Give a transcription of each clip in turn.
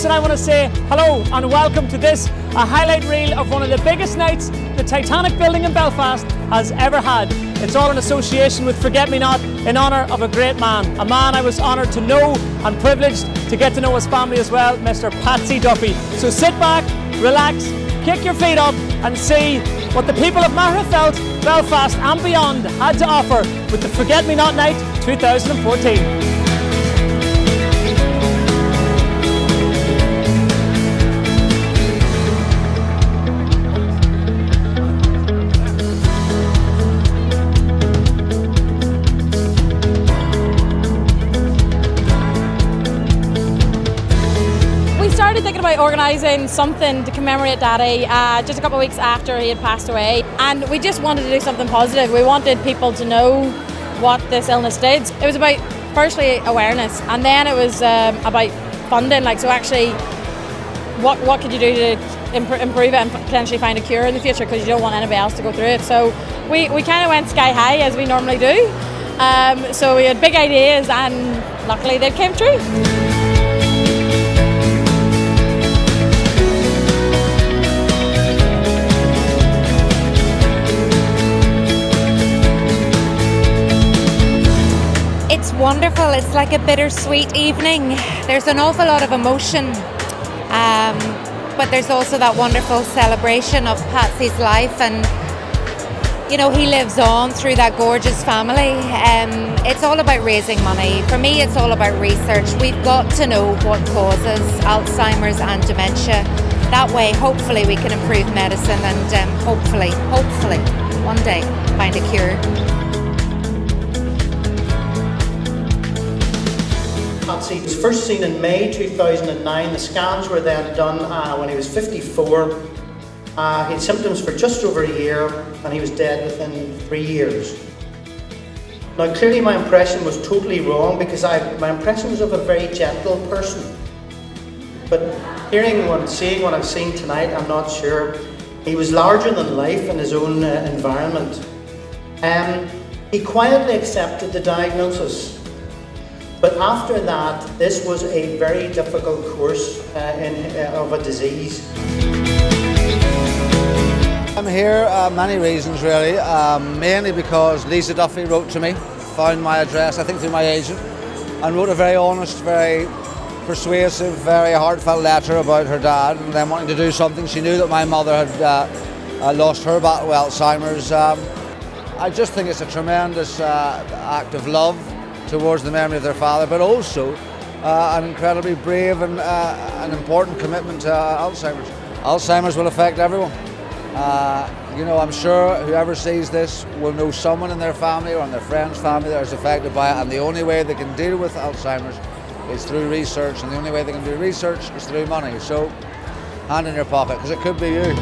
And I want to say hello and welcome to this, a highlight reel of one of the biggest nights the Titanic building in Belfast has ever had. It's all in association with Forget Me Not in honour of a great man. A man I was honoured to know and privileged to get to know his family as well, Mr. Patsy Duffy. So sit back, relax, kick your feet up and see what the people of Maherfeld, Belfast and beyond had to offer with the Forget Me Not Night 2014. Thinking about organising something to commemorate Daddy just a couple of weeks after he had passed away, and we just wanted to do something positive. We wanted people to know what this illness did. It was about firstly awareness, and then it was about funding, like, so actually what could you do to improve it and potentially find a cure in the future, because you don't want anybody else to go through it. So we kind of went sky high as we normally do. So we had big ideas and luckily they came true. It's wonderful. It's like a bittersweet evening. There's an awful lot of emotion, but there's also that wonderful celebration of Patsy's life, and you know, he lives on through that gorgeous family. It's all about raising money. For me, it's all about research. We've got to know what causes Alzheimer's and dementia. That way, hopefully, we can improve medicine and hopefully, one day find a cure. Patsy was first seen in May 2009. The scans were then done when he was 54. He had symptoms for just over a year and he was dead within 3 years. Now clearly my impression was totally wrong, because my impression was of a very gentle person. But seeing what I've seen tonight, I'm not sure. He was larger than life in his own environment. He quietly accepted the diagnosis. But after that, this was a very difficult course of a disease. I'm here, many reasons really, mainly because Lisa Duffy wrote to me, found my address, I think through my agent, and wrote a very honest, very persuasive, very heartfelt letter about her dad and then wanting to do something. She knew that my mother had lost her battle with Alzheimer's. I just think it's a tremendous act of love towards the memory of their father, but also an incredibly brave and an important commitment to Alzheimer's. Alzheimer's will affect everyone. You know, I'm sure whoever sees this will know someone in their family or in their friend's family that is affected by it, and the only way they can deal with Alzheimer's is through research, and the only way they can do research is through money. So, hand in your pocket, because it could be you.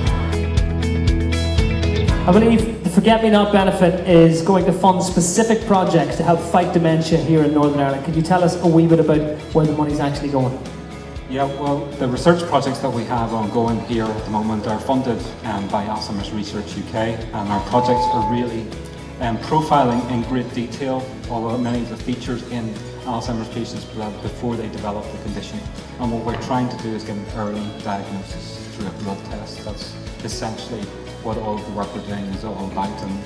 I believe the Forget Me Not benefit is going to fund specific projects to help fight dementia here in Northern Ireland. Could you tell us a wee bit about where the money's actually going? Yeah, well, the research projects that we have ongoing here at the moment are funded by Alzheimer's Research UK, and our projects are really profiling in great detail all many of the features in Alzheimer's patients before they develop the condition. And what we're trying to do is get an early diagnosis through a blood test. That's essentially what all of the work we're doing is all about, and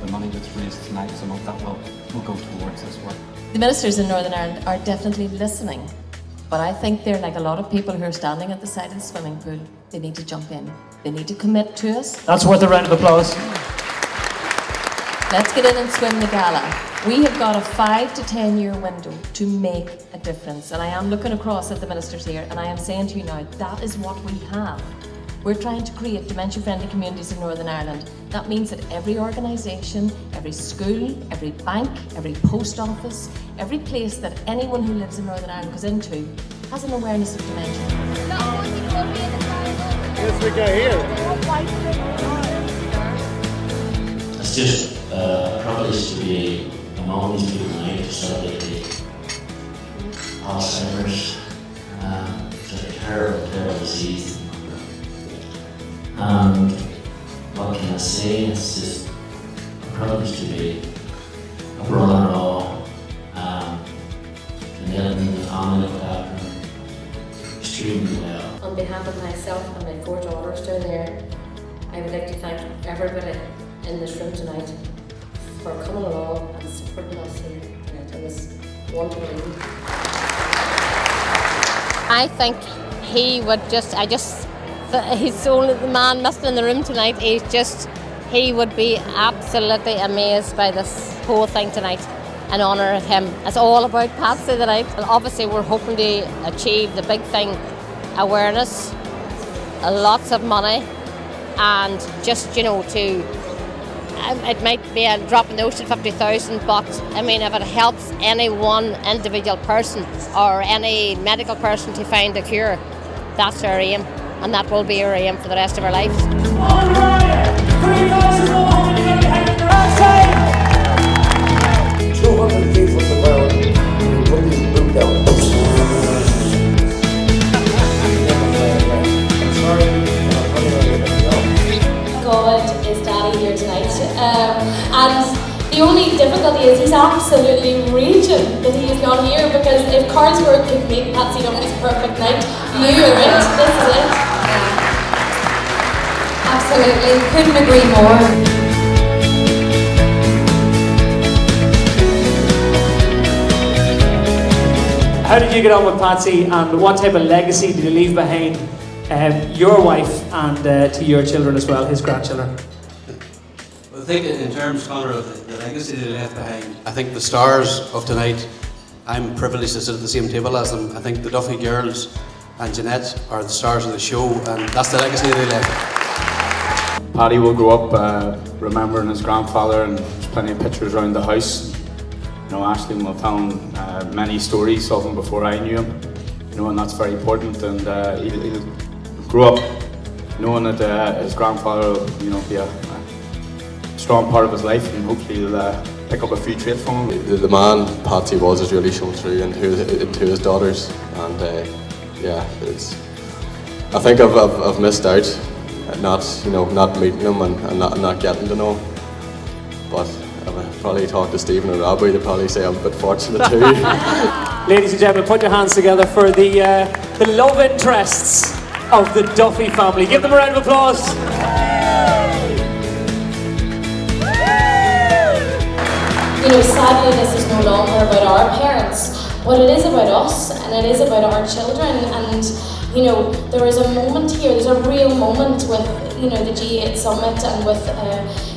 the money that's raised tonight, some of that will go towards this work. The ministers in Northern Ireland are definitely listening, but I think they're like a lot of people who are standing at the side of the swimming pool. They need to jump in. They need to commit to us. That's worth a round of applause. Let's get in and swim the gala. We have got a 5 to 10 year window to make a difference, and I am looking across at the ministers here and I am saying to you now, that is what we have. We're trying to create dementia-friendly communities in Northern Ireland. That means that every organisation, every school, every bank, every post office, every place that anyone who lives in Northern Ireland goes into has an awareness of dementia. Yes, we go here. It's just a privilege to be among these people tonight to celebrate the Alzheimer's. It's a terrible, terrible disease. And what can I say? It's just a privilege to be a brother-in-law, and then the family looked after him extremely well. On behalf of myself and my 4 daughters down there, I would like to thank everybody in this room tonight for coming along and supporting us here tonight. It was wonderful. I think he would he's the only man missing in the room tonight. He would be absolutely amazed by this whole thing tonight and honour him. It's all about Patsy tonight. And obviously we're hoping to achieve the big thing, awareness, lots of money, and just, you know, it might be a drop in the ocean, 50,000, but I mean, if it helps any one individual person or any medical person to find a cure, that's our aim, and that will be our aim for the rest of our lives. On riot, 3,400 behind the right side. 200 feet from the ground, we put this boot down. I'm sorry. God is Daddy here tonight, and the only difficulty is he's absolutely raging that he is not here, because if Carlsberg could make Patsy Duffy's perfect night, you are it, this is it. Absolutely, couldn't agree more. How did you get on with Patsy, and what type of legacy did you leave behind your wife and to your children as well, his grandchildren? Well, I think in terms, Conor, of the legacy they left behind, I think the stars of tonight, I'm privileged to sit at the same table as them. I think the Duffy girls and Jeanette are the stars of the show, and that's the legacy they left. Paddy will grow up remembering his grandfather, and there's plenty of pictures around the house. You know, Ashley will have found many stories of him before I knew him. You know, and that's very important. And he'll grow up knowing that his grandfather will, you know, be a strong part of his life, and hopefully he'll pick up a few traits from him. The man Patsy was has really shown through into his daughters, and yeah, I think I've missed out, not meeting him and not getting to know him. But I've probably talked to Stephen and Robbie, they'd probably say I'm a bit fortunate too. Ladies and gentlemen, put your hands together for the love interests of the Duffy family. Give them a round of applause. You know, sadly this is no longer about our parents, but it is about us, and it is about our children. And you know, there is a moment here, there's a real moment with, you know, the G8 summit, and with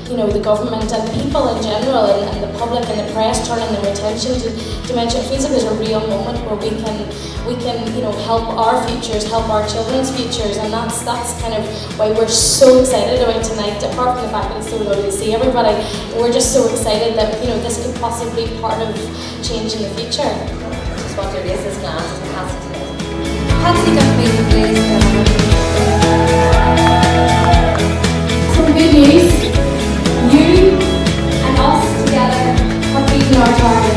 you know, the government and people in general, and the public and the press turning their attention to dementia. It feels like there's a real moment where we can, you know, help our futures, help our children's futures, and that's kind of why we're so excited about tonight. Apart from the fact that it's so lovely to see everybody, we're just so excited that, you know, this could possibly be part of change in the future. Just want to raise this glass and pass it to them. Patsy Duffy, please. Some good news. You and us together have beaten our target.